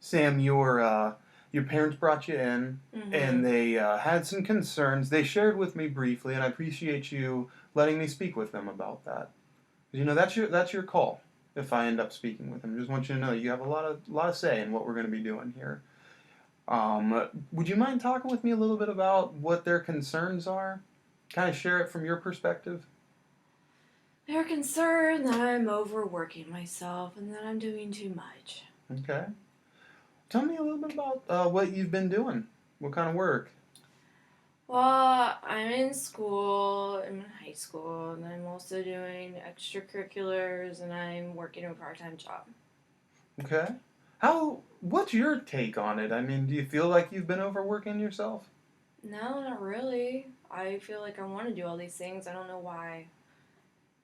Sam, your parents brought you in, Mm-hmm. and they had some concerns. They shared with me briefly, and I appreciate you letting me speak with them about that. You know, that's your call. If I end up speaking with them, just want you to know you have a lot of say in what we're going to be doing here. Would you mind talking with me a little bit about what their concerns are? Kind of share it from your perspective. They're concerned that I'm overworking myself and that I'm doing too much. Okay. Tell me a little bit about what you've been doing. What kind of work? Well, I'm in school, I'm in high school, and I'm also doing extracurriculars and I'm working a part time job. Okay. What's your take on it? I mean, do you feel like you've been overworking yourself? No, not really. I feel like I want to do all these things. I don't know why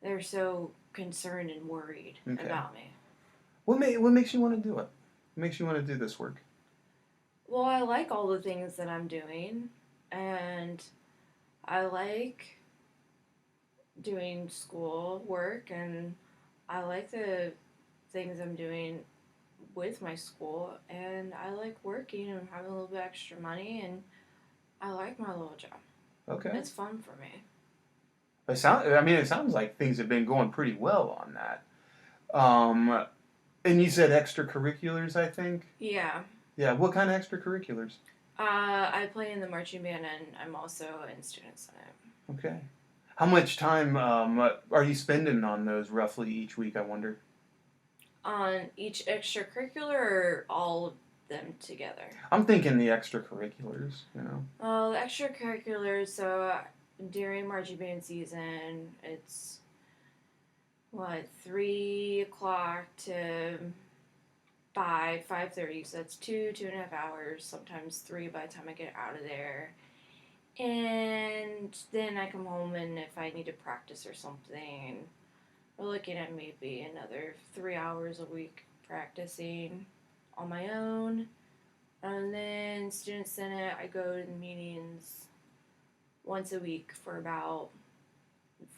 they're so concerned and worried Okay. about me. What makes you want to do it? What makes you want to do this work? Well, I like all the things that I'm doing, and I like doing school work, and I like the things I'm doing with my school, and I like working and having a little bit extra money, and I like my little job. Okay. It's fun for me. It sounds like things have been going pretty well on that. Um, and you said extracurriculars, I think. Yeah. Yeah. What kind of extracurriculars? I play in the marching band, and I'm also in student senate. Okay. How much time are you spending on those roughly each week? I wonder. On each extracurricular, or all of them together? I'm thinking the extracurriculars. Well, the extracurriculars, so during marching band season, it's what, 3 o'clock to 5:30. So that's 2.5 hours, sometimes three by the time I get out of there. And then I come home, and if I need to practice or something, we're looking at maybe another 3 hours a week practicing on my own. And then student senate, I go to the meetings once a week for about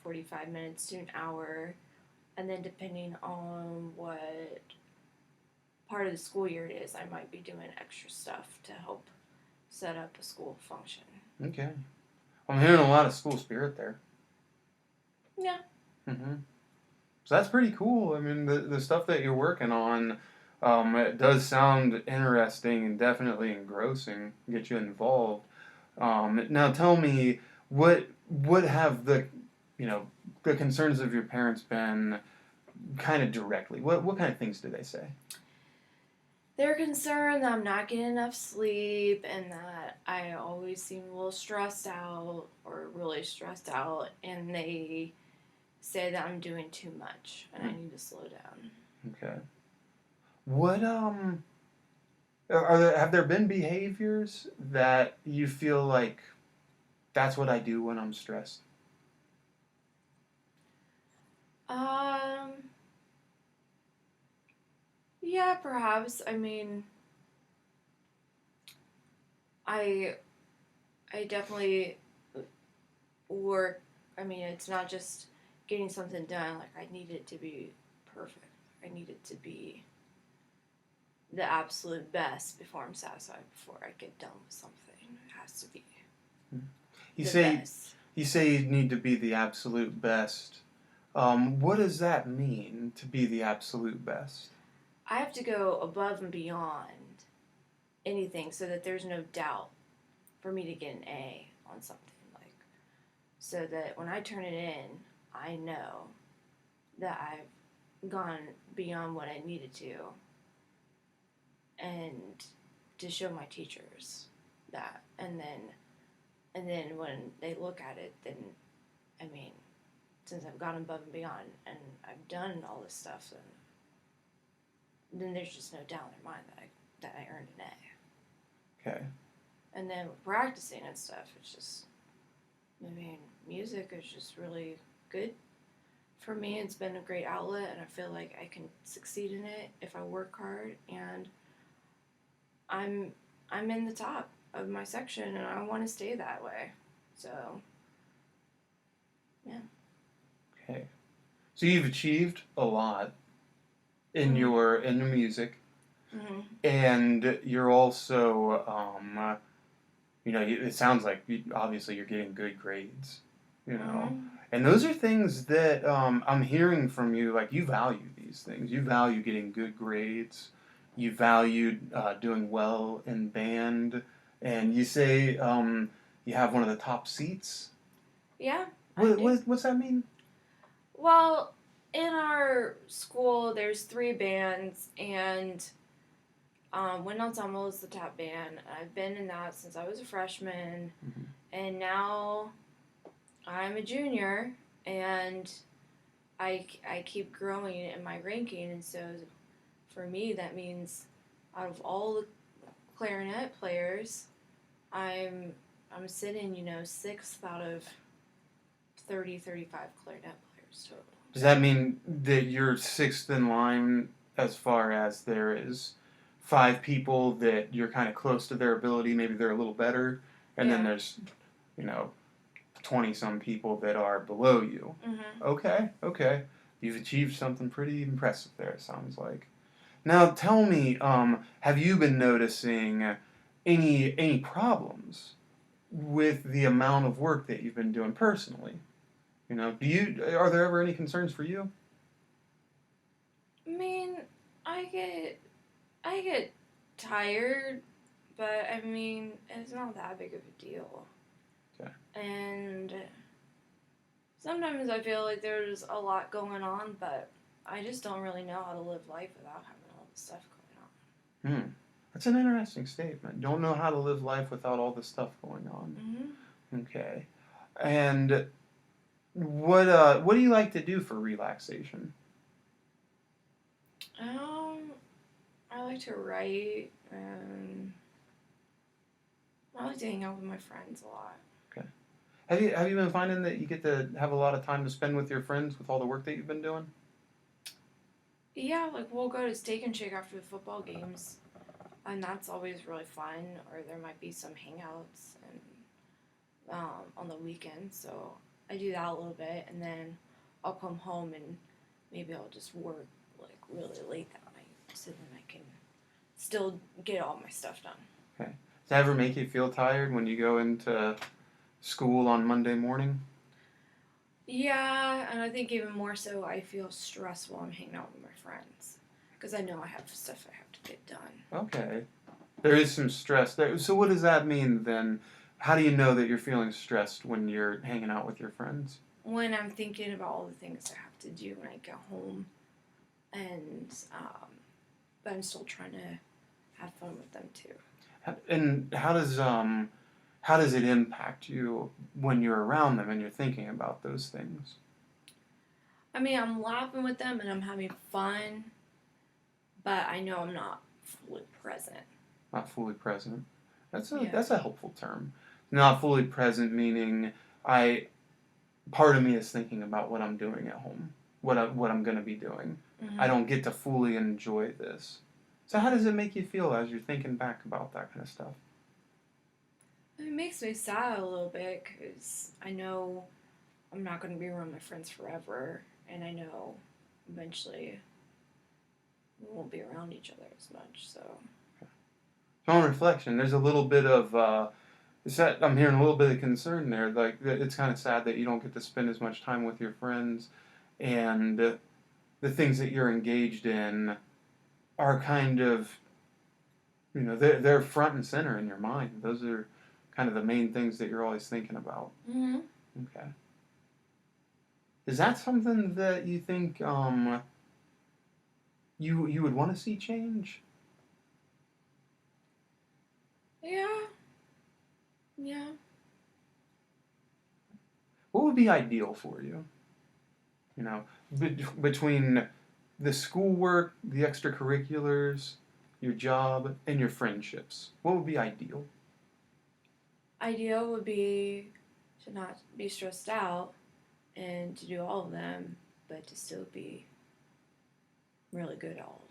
45 minutes to an hour. And then depending on what part of the school year it is, I might be doing extra stuff to help set up a school function. Okay. I'm hearing a lot of school spirit there. Yeah. Hmm. So that's pretty cool. I mean, the stuff that you're working on, it does sound interesting and definitely engrossing. Get you involved. Now tell me, what have the concerns of your parents been kind of directly? What kind of things do they say? They're concerned that I'm not getting enough sleep and that I always seem a little stressed out or really stressed out, and they say that I'm doing too much and I need to slow down. Okay. What have there been behaviors that you feel like that's what I do when I'm stressed? Um, yeah, perhaps. I mean, I I definitely work. I mean, it's not just getting something done. Like, I need it to be perfect. I need it to be the absolute best before I'm satisfied, before I get done with something. It has to be You the say best. you say you need to be the absolute best. What does that mean to be the absolute best? I have to go above and beyond anything so that there's no doubt for me to get an A on something. Like, so that when I turn it in, I know that I've gone beyond what I needed to, and to show my teachers that. And then when they look at it, then, I mean, since I've gone above and beyond and I've done all this stuff, then there's just no doubt in their mind that I earned an A. Okay. And then with practicing and stuff, it's just, I mean, music is just really good for me. It's been a great outlet, and I feel like I can succeed in it if I work hard. And I'm I'm in the top of my section, and I want to stay that way. So, yeah. Okay. So you've achieved a lot in Mm-hmm. your music. Mhm. and you're also, it sounds like obviously you're getting good grades, Mhm. and those are things that I'm hearing from you. Like you value these things. You value getting good grades. You value doing well in band, and you say you have one of the top seats. Yeah, I What, do. what's that mean? Well, in our school, there's 3 bands, and Wind Ensemble is the top band. I've been in that since I was a freshman, Mm-hmm. and now I'm a junior, and I keep growing in my ranking, and so for me, that means out of all the clarinet players, I'm I'm sitting, 6th out of 35 clarinet players total. Does that mean that you're sixth in line as far as there is 5 people that you're kind of close to their ability, maybe they're a little better, and then Yeah. there's, you know, 20 some people that are below you? Mhm. Okay, okay. You've achieved something pretty impressive there, it sounds like. Now tell me, have you been noticing any problems with the amount of work that you've been doing personally? Are there ever any concerns for you? I mean, I get I get tired, but I mean, it's not that big of a deal. Okay. And sometimes I feel like there's a lot going on, but I just don't really know how to live life without having all this stuff going Hmm. That's an interesting statement. Don't know how to live life without all this stuff going on. on. Okay. And what do you like to do for relaxation? I like to write, and I like to hang out with my friends a lot. Okay. Have you been finding that you get to have a lot of time to spend with your friends with all the work that you've been doing? Yeah, like we'll go to Steak and Shake after the football games, and that's always really fun. Or there might be some hangouts and on the weekend. So I do that a little bit, and then I'll come home and maybe I'll just work like really late that night, so then I can still get all my stuff done. Okay. Does that ever make you feel tired when you go into school on Monday morning? Yeah, and I think even more so, I feel stressed while I'm hanging out with my friends because I know I have stuff I have to get done. Okay. There is some stress there. So what does that mean then? How do you know that you're feeling stressed when you're hanging out with your friends? When I'm thinking about all the things I have to do when I get home, and but I'm still trying to have fun with them too. And how does it impact you when you're around them and you're thinking about those things? I mean, I'm laughing with them and I'm having fun, but I know I'm not fully present. Not fully present. That's a Yeah. that's a helpful term. Not fully present meaning I part of me is thinking about what I'm doing at home, what I'm going to be doing. I Mm-hmm. don't get to fully enjoy this. So how does it make you feel as you're thinking back about that kind of stuff? It makes me sad a little bit because I know I'm not going to be around my friends forever, and I know eventually we won't be around each other as much. So So on reflection, there's a little bit of I'm hearing a little bit of concern there. Like it's kind of sad that you don't get to spend as much time with your friends, and the things that you're engaged in are kind of they're front and center in your mind. Those are kind of the main things that you're always thinking about. mm-hmm. Okay, is that something that you think you would want to see change? Yeah, yeah. What would be ideal for you? Between the schoolwork, the extracurriculars, your job, and your friendships, what would be ideal? Ideal would be to not be stressed out and to do all of them, but to still be really good at all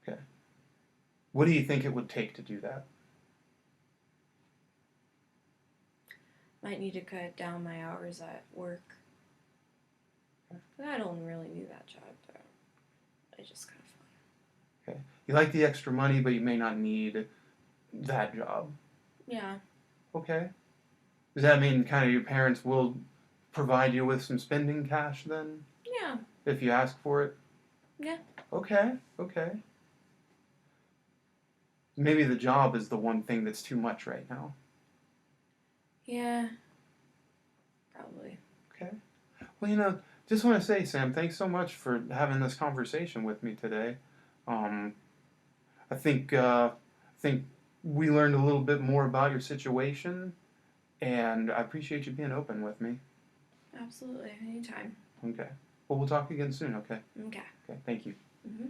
of them. Okay. What do you think it would take to do that? Might need to cut down my hours at work. But I don't really need that job, but it's just kind of fun. Okay. You like the extra money, but you may not need that job. Yeah. Okay. Does that mean kind of your parents will provide you with some spending cash then, Yeah. if you ask for it? Yeah. Okay. Okay. Maybe the job is the one thing that's too much right now. Yeah. Probably. Okay. Well, just want to say, Sam, thanks so much for having this conversation with me today. Um, I think we learned a little bit more about your situation, and I appreciate you being open with me. Absolutely. Anytime. Okay. Well, we'll talk again soon. Okay. Okay. Okay. Thank you. Mm-hmm.